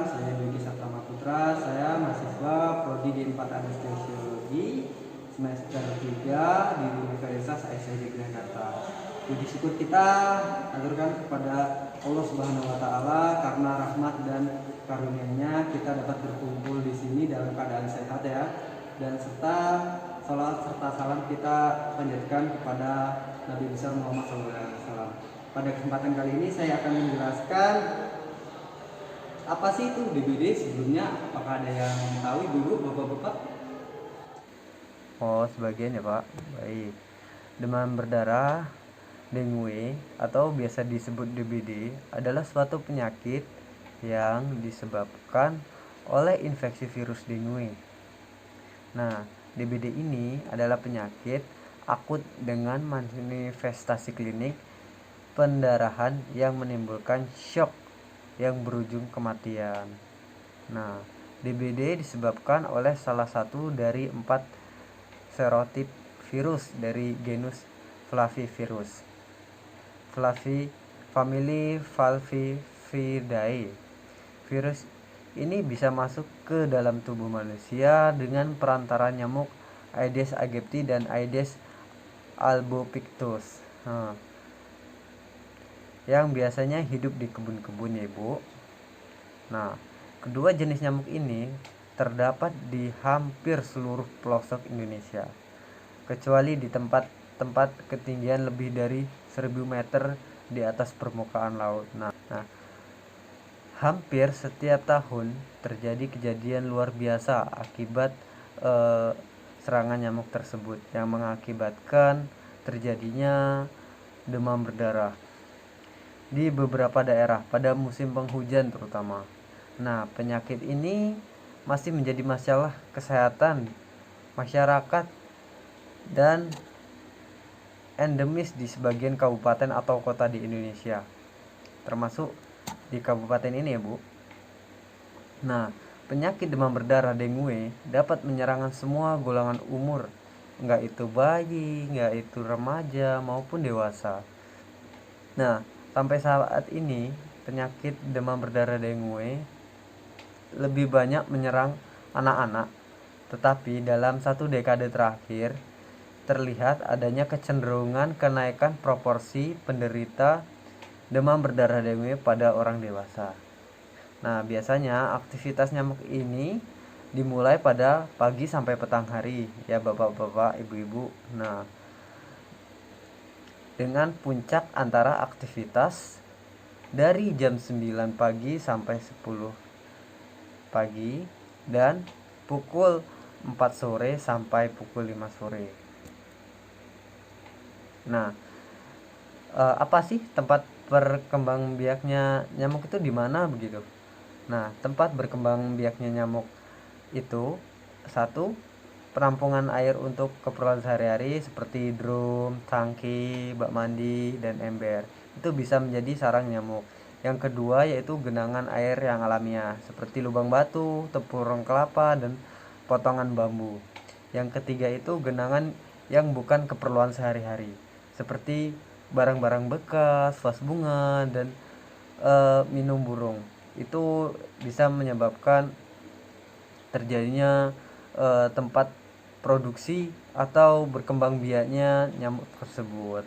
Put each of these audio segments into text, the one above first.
saya Dugi Saprama Putra, saya mahasiswa Prodi D4 Anestesiologi semester 3 di Universitas Aisyah Jakarta. Puji syukur kita aturkan kepada Allah Subhanahu wa taala karena rahmat dan karunia-Nya kita dapat berkumpul di sini dalam keadaan sehat ya. Dan serta salat serta salam kita panjatkan kepada Nabi besar Muhammad SAW. Pada kesempatan kali ini saya akan menjelaskan apa sih itu DBD sebelumnya. Apakah ada yang tahu dulu bapak-bapak? Oh, sebagian ya Pak. Baik. Demam berdarah, dengue atau biasa disebut DBD adalah suatu penyakit yang disebabkan oleh infeksi virus dengue. Nah, DBD ini adalah penyakit akut dengan manifestasi klinik pendarahan yang menimbulkan syok yang berujung kematian. Nah, DBD disebabkan oleh salah satu dari 4 serotip virus dari genus Flavivirus. Famili Falcividae. Virus ini bisa masuk ke dalam tubuh manusia dengan perantara nyamuk Aedes aegypti dan Aedes albopictus. Yang biasanya hidup di kebun-kebun ya Ibu. Nah, kedua jenis nyamuk ini terdapat di hampir seluruh pelosok Indonesia, kecuali di tempat-tempat ketinggian lebih dari 1000 meter di atas permukaan laut. Nah, hampir setiap tahun terjadi kejadian luar biasa akibat serangan nyamuk tersebut yang mengakibatkan terjadinya demam berdarah di beberapa daerah pada musim penghujan terutama. Nah, penyakit ini masih menjadi masalah kesehatan masyarakat dan endemis di sebagian kabupaten atau kota di Indonesia, termasuk di kabupaten ini ya Bu. Nah, penyakit demam berdarah dengue dapat menyerang semua golongan umur, enggak itu bayi, enggak itu remaja maupun dewasa. Nah, sampai saat ini penyakit demam berdarah dengue lebih banyak menyerang anak-anak, tetapi dalam 1 dekade terakhir terlihat adanya kecenderungan kenaikan proporsi penderita demam berdarah dengue pada orang dewasa. Nah, biasanya aktivitas nyamuk ini dimulai pada pagi sampai petang hari ya bapak-bapak, ibu-ibu. Nah, dengan puncak antara aktivitas dari jam 9 pagi sampai 10 pagi dan pukul 4 sore sampai pukul 5 sore. Nah, apa sih tempat berkembang biaknya nyamuk itu di mana begitu? Nah, tempat berkembang biaknya nyamuk itu satu, penampungan air untuk keperluan sehari-hari seperti drum, tangki, bak mandi, dan ember. Itu bisa menjadi sarang nyamuk. Yang kedua yaitu genangan air yang alamiah seperti lubang batu, tempurung kelapa, dan potongan bambu. Yang ketiga itu genangan yang bukan keperluan sehari-hari seperti barang-barang bekas, vas bunga, dan minum burung. Itu bisa menyebabkan terjadinya tempat produksi atau berkembang biaknya nyamuk tersebut.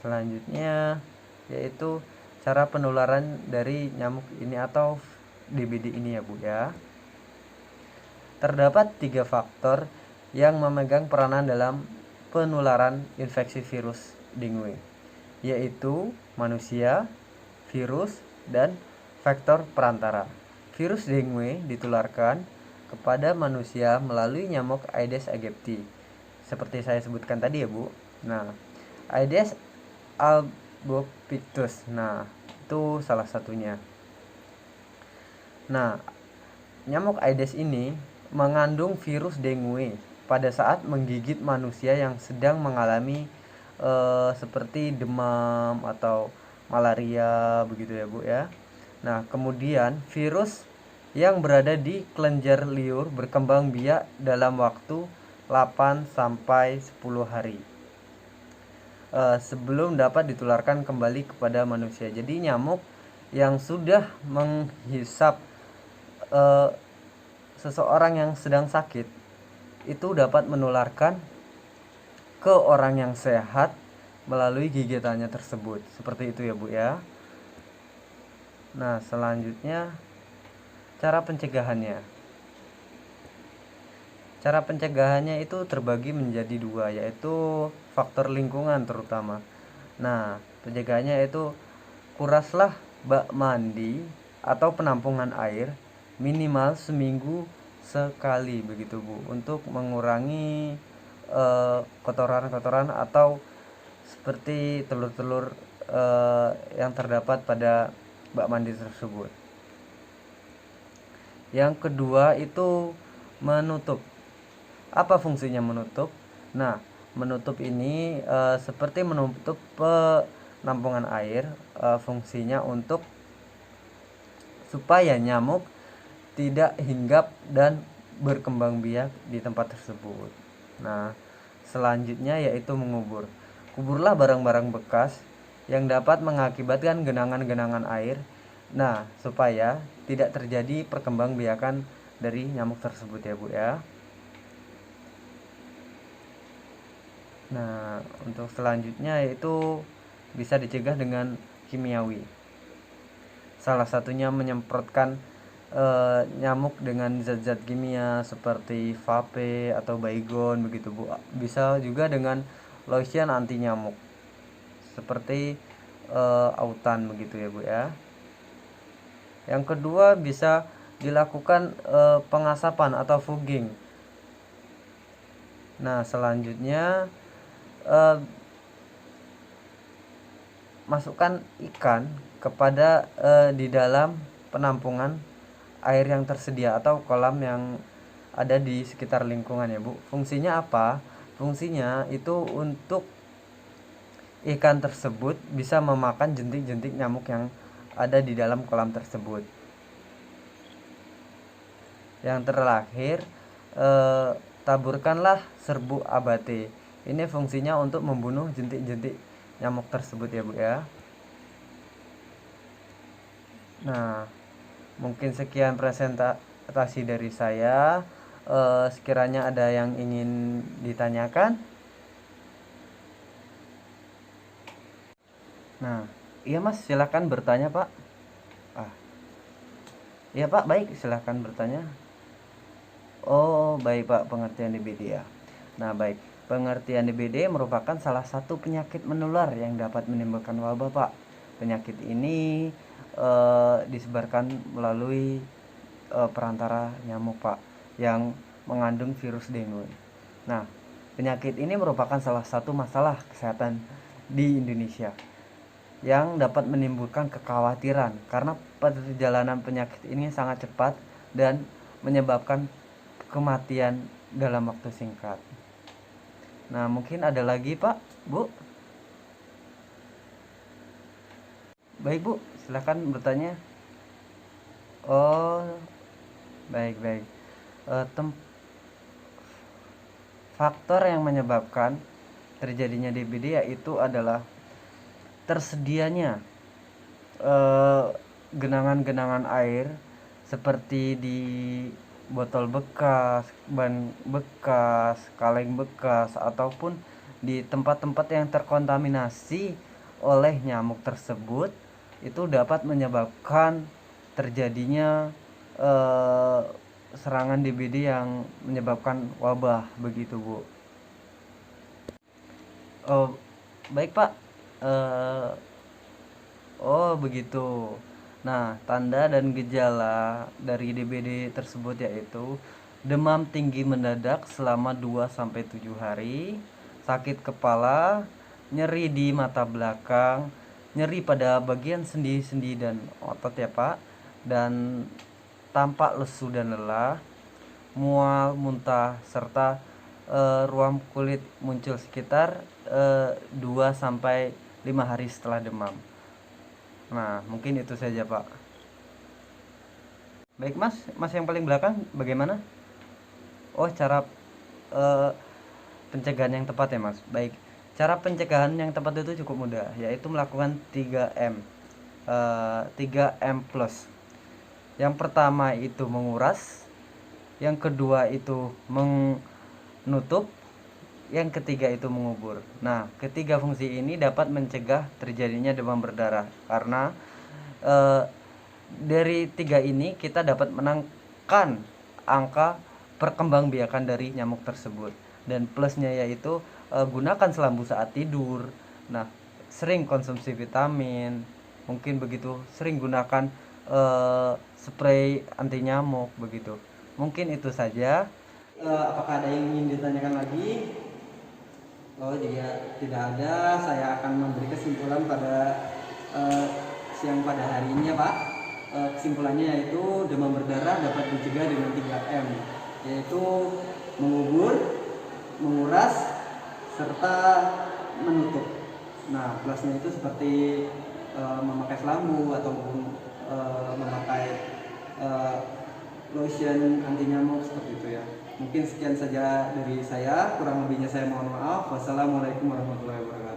Selanjutnya yaitu cara penularan dari nyamuk ini atau DBD ini ya Bu ya. Terdapat 3 faktor yang memegang peranan dalam penularan infeksi virus dengue, yaitu manusia, virus, dan faktor perantara. Virus dengue ditularkan kepada manusia melalui nyamuk Aedes aegypti, seperti saya sebutkan tadi ya Bu. Nah, Aedes albopictus, nah itu salah satunya. Nah, nyamuk Aedes ini mengandung virus dengue pada saat menggigit manusia yang sedang mengalami seperti demam atau malaria begitu ya Bu ya. Nah, kemudian virus yang berada di kelenjar liur berkembang biak dalam waktu 8 sampai 10 hari sebelum dapat ditularkan kembali kepada manusia. Jadi nyamuk yang sudah menghisap seseorang yang sedang sakit itu dapat menularkan ke orang yang sehat melalui gigitannya tersebut. Seperti itu ya Bu ya. Nah, selanjutnya cara pencegahannya. Cara pencegahannya itu terbagi menjadi dua, yaitu faktor lingkungan terutama. Nah, pencegahannya itu kuraslah bak mandi atau penampungan air minimal seminggu sekali begitu Bu, untuk mengurangi kotoran-kotoran atau seperti telur-telur yang terdapat pada bak mandi tersebut. Yang kedua itu menutup. Apa fungsinya menutup? Nah, menutup ini seperti menutup penampungan air, fungsinya untuk supaya nyamuk tidak hinggap dan berkembang biak di tempat tersebut. Nah, selanjutnya yaitu mengubur. Kuburlah barang-barang bekas yang dapat mengakibatkan genangan-genangan air. Nah, supaya tidak terjadi perkembangbiakan dari nyamuk tersebut ya Bu ya. Nah, untuk selanjutnya yaitu bisa dicegah dengan kimiawi. Salah satunya menyemprotkan nyamuk dengan zat-zat kimia seperti vape atau baygon begitu Bu. Bisa juga dengan lotion anti nyamuk seperti autan begitu ya Bu ya. Yang kedua bisa dilakukan pengasapan atau fogging. Nah, selanjutnya masukkan ikan kepada di dalam penampungan air yang tersedia atau kolam yang ada di sekitar lingkungan ya Bu. Fungsinya apa? Fungsinya itu untuk ikan tersebut bisa memakan jentik-jentik nyamuk yang ada di dalam kolam tersebut. Yang terakhir, taburkanlah serbuk abate. Ini fungsinya untuk membunuh jentik-jentik nyamuk tersebut ya Bu ya. Nah, mungkin sekian presentasi dari saya. Sekiranya ada yang ingin ditanyakan. Nah, iya Mas, silakan bertanya Pak. Iya Pak, baik, silakan bertanya. Oh, baik Pak, pengertian DBD ya. Nah, baik. Pengertian DBD merupakan salah satu penyakit menular yang dapat menimbulkan wabah, Pak. Penyakit ini disebarkan melalui perantara nyamuk, Pak, yang mengandung virus dengue. Nah, penyakit ini merupakan salah satu masalah kesehatan di Indonesia yang dapat menimbulkan kekhawatiran karena perjalanan penyakit ini sangat cepat dan menyebabkan kematian dalam waktu singkat. Nah, mungkin ada lagi Pak, Bu. Baik Bu, silakan bertanya. Oh, baik. Faktor yang menyebabkan terjadinya DBD yaitu adalah tersedianya genangan-genangan air seperti di botol bekas, ban bekas, kaleng bekas, ataupun di tempat-tempat yang terkontaminasi oleh nyamuk tersebut, itu dapat menyebabkan terjadinya serangan DBD yang menyebabkan wabah begitu Bu. Oh, baik Pak. Oh begitu. Nah, tanda dan gejala dari DBD tersebut yaitu demam tinggi mendadak selama 2-7 hari, sakit kepala, nyeri di mata belakang, nyeri pada bagian sendi-sendi dan otot ya Pak, dan tampak lesu dan lelah, mual, muntah, serta ruam kulit muncul sekitar 2-5 hari setelah demam. Nah, mungkin itu saja Pak. Baik Mas yang paling belakang bagaimana? Oh, cara pencegahan yang tepat ya Mas. Baik, cara pencegahan yang tepat itu cukup mudah, yaitu melakukan 3M. 3M plus. Yang pertama itu menguras, yang kedua itu menutup, yang ketiga itu mengubur. Nah, ketiga fungsi ini dapat mencegah terjadinya demam berdarah karena dari tiga ini kita dapat menekan angka perkembangbiakan dari nyamuk tersebut. Dan plusnya yaitu gunakan selambu saat tidur. Nah, sering konsumsi vitamin, mungkin begitu, sering gunakan spray anti nyamuk begitu. Mungkin itu saja. Apakah ada yang ingin ditanyakan lagi? Oh, jika tidak ada, saya akan memberi kesimpulan pada siang pada hari ini ya Pak. Kesimpulannya yaitu demam berdarah dapat dicegah dengan 3M, yaitu mengubur, menguras, serta menutup. Nah, plusnya itu seperti memakai selambu ataupun memakai lotion anti nyamuk seperti itu ya. Mungkin sekian saja dari saya, kurang lebihnya saya mohon maaf. Wassalamualaikum warahmatullahi wabarakatuh.